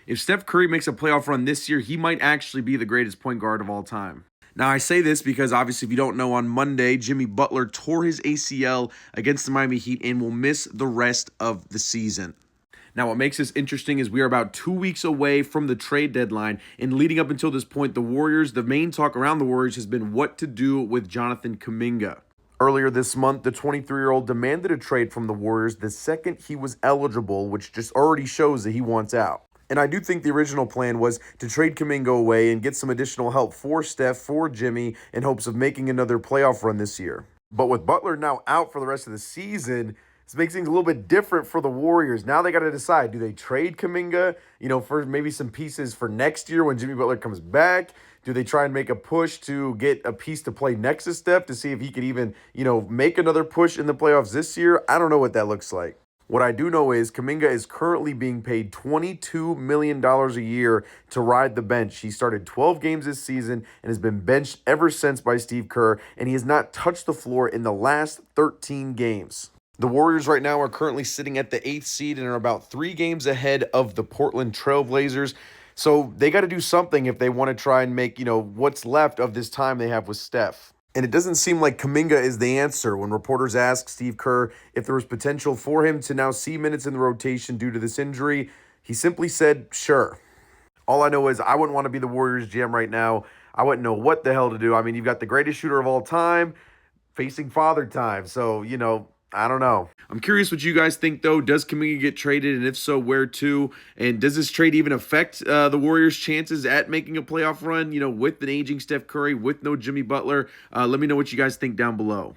If Steph Curry makes a playoff run this year, he might actually be the greatest point guard of all time. Now, I say this because obviously, if you don't know, on Monday, Jimmy Butler tore his ACL against the Miami Heat and will miss the rest of the season. Now, what makes this interesting is we are about 2 weeks away from the trade deadline. And leading up until this point, the main talk around the Warriors has been what to do with Jonathan Kuminga. Earlier this month, the 23-year-old demanded a trade from the Warriors the second he was eligible, which just already shows that he wants out. And I do think the original plan was to trade Kuminga away and get some additional help for Steph, for Jimmy, in hopes of making another playoff run this year. But with Butler now out for the rest of the season, this makes things a little bit different for the Warriors. Now they got to decide, do they trade Kuminga, for maybe some pieces for next year when Jimmy Butler comes back? Do they try and make a push to get a piece to play next to Steph to see if he could even, make another push in the playoffs this year? I don't know what that looks like. What I do know is Kuminga is currently being paid $22 million a year to ride the bench. He started 12 games this season and has been benched ever since by Steve Kerr, and he has not touched the floor in the last 13 games. The Warriors right now are currently sitting at the 8th seed and are about 3 games ahead of the Portland Trail Blazers. So they got to do something if they want to try and make, what's left of this time they have with Steph. And it doesn't seem like Kuminga is the answer. When reporters asked Steve Kerr if there was potential for him to now see minutes in the rotation due to this injury, he simply said, sure. All I know is I wouldn't want to be the Warriors GM right now. I wouldn't know what the hell to do. I mean, you've got the greatest shooter of all time facing father time. So, I don't know. I'm curious what you guys think, though. Does Kuminga get traded, and if so, where to? And does this trade even affect the Warriors' chances at making a playoff run, with an aging Steph Curry, with no Jimmy Butler? Let me know what you guys think down below.